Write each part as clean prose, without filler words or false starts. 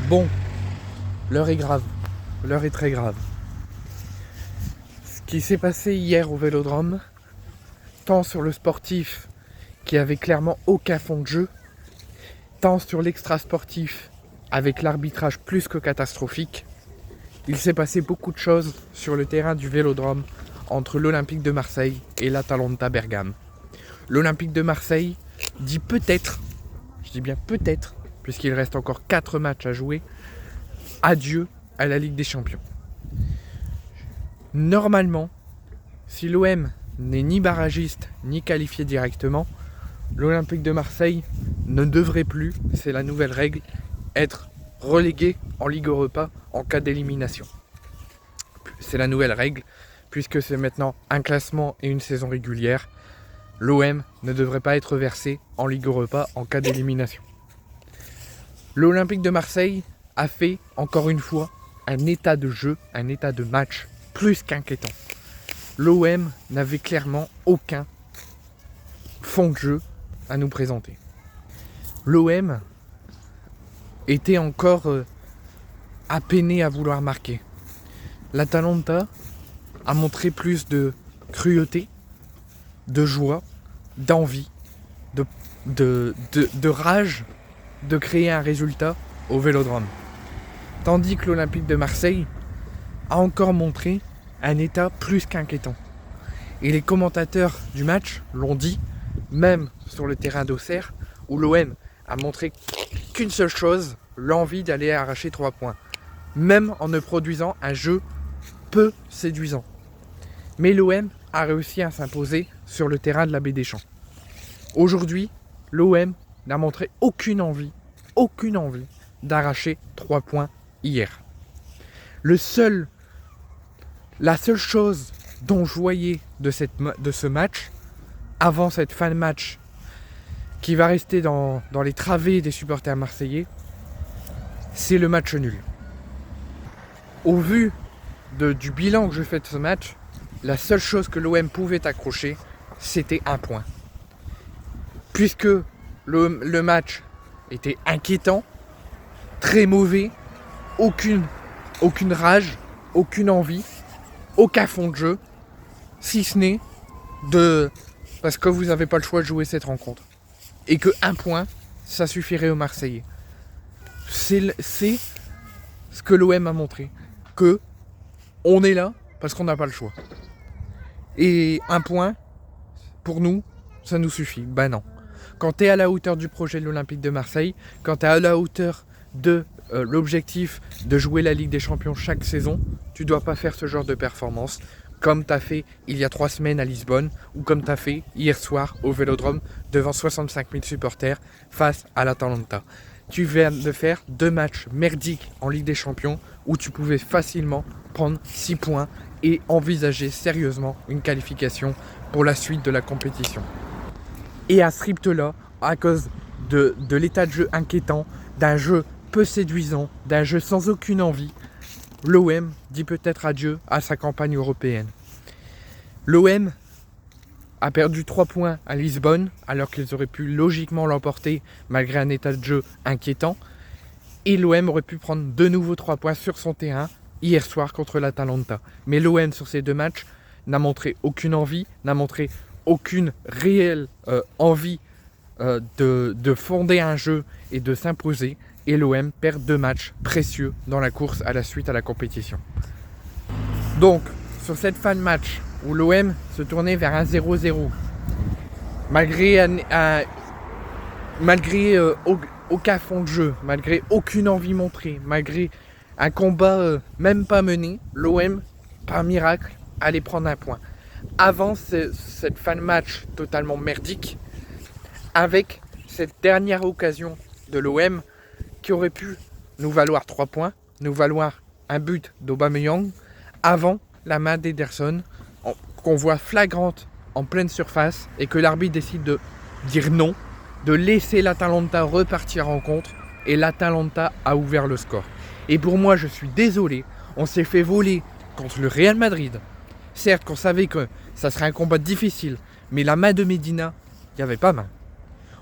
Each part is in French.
Bon, l'heure est grave. L'heure est très grave. Ce qui s'est passé hier au Vélodrome, tant sur le sportif qui avait clairement aucun fond de jeu, tant sur l'extra sportif avec l'arbitrage plus que catastrophique, il s'est passé beaucoup de choses sur le terrain du Vélodrome entre l'Olympique de Marseille et l'Atalanta Bergame. L'Olympique de Marseille dit peut-être, je dis bien peut-être, puisqu'il reste encore 4 matchs à jouer, adieu à la Ligue des Champions. Normalement, si l'OM n'est ni barragiste ni qualifié directement, l'Olympique de Marseille ne devrait plus, c'est la nouvelle règle, être relégué en Ligue Europa en cas d'élimination. C'est la nouvelle règle, puisque c'est maintenant un classement et une saison régulière. L'OM ne devrait pas être versé en Ligue Europa en cas d'élimination. L'Olympique de Marseille a fait, encore une fois, un état de jeu, un état de match plus qu'inquiétant. L'OM n'avait clairement aucun fond de jeu à nous présenter. L'OM était encore appeiné à vouloir marquer. L'Atalanta a montré plus de cruauté, de joie, d'envie, de rage de créer un résultat au Vélodrome. Tandis que l'Olympique de Marseille a encore montré un état plus qu'inquiétant. Et les commentateurs du match l'ont dit, même sur le terrain d'Auxerre, où l'OM a montré qu'une seule chose, l'envie d'aller arracher 3 points. Même en ne produisant un jeu peu séduisant. Mais l'OM a réussi à s'imposer sur le terrain de la Baie des Champs. Aujourd'hui, l'OM n'a montré aucune envie d'arracher 3 points hier. La seule chose dont je voyais de ce match, avant cette fin de match, qui va rester dans les travées des supporters marseillais, c'est le match nul. Au vu du bilan que je fais de ce match, la seule chose que l'OM pouvait accrocher, c'était 1 point. Puisque le match était inquiétant, très mauvais, aucune rage, aucune envie, aucun fond de jeu, si ce n'est parce que vous n'avez pas le choix de jouer cette rencontre. Et que 1 point, ça suffirait aux Marseillais. C'est ce que l'OM a montré. Que on est là parce qu'on n'a pas le choix. Et 1 point, pour nous, ça nous suffit. Ben non. Quand tu es à la hauteur du projet de l'Olympique de Marseille, quand tu es à la hauteur de l'objectif de jouer la Ligue des Champions chaque saison, tu ne dois pas faire ce genre de performance comme tu as fait il y a 3 semaines à Lisbonne ou comme tu as fait hier soir au Vélodrome devant 65 000 supporters face à l'Atalanta. Tu viens de faire 2 matchs merdiques en Ligue des Champions où tu pouvais facilement prendre 6 points et envisager sérieusement une qualification pour la suite de la compétition. Et à ce rythme-là, à cause de l'état de jeu inquiétant, d'un jeu peu séduisant, d'un jeu sans aucune envie, l'OM dit peut-être adieu à sa campagne européenne. L'OM a perdu 3 points à Lisbonne, alors qu'ils auraient pu logiquement l'emporter malgré un état de jeu inquiétant. Et l'OM aurait pu prendre de nouveau 3 points sur son terrain hier soir contre l'Atalanta. Mais l'OM sur ces 2 matchs n'a montré aucune envie, n'a montré aucune réelle envie de fonder un jeu et de s'imposer. Et l'OM perd 2 matchs précieux dans la course à la suite à la compétition. Donc, sur cette fin de match où l'OM se tournait vers un 0-0, malgré aucun fond de jeu, malgré aucune envie montrée, malgré un combat même pas mené, l'OM, par miracle, allait prendre 1 point. Avant cette fin de match totalement merdique, avec cette dernière occasion de l'OM qui aurait pu nous valoir 3 points, nous valoir un but d'Aubameyang, avant la main d'Ederson, qu'on voit flagrante en pleine surface, et que l'arbitre décide de dire non, de laisser l'Atalanta repartir en contre, et l'Atalanta a ouvert le score. Et pour moi, je suis désolé, on s'est fait voler contre le Real Madrid. Certes, qu'on savait que ça serait un combat difficile, mais la main de Medina, il n'y avait pas main.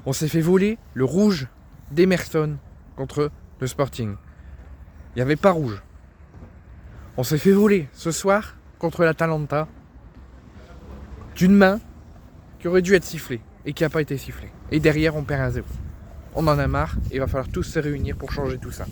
On s'est fait voler le rouge d'Emerson contre le Sporting. Il n'y avait pas rouge. On s'est fait voler ce soir contre l'Atalanta d'une main qui aurait dû être sifflée et qui n'a pas été sifflée. Et derrière, on perd 1-0. On en a marre et il va falloir tous se réunir pour changer tout ça.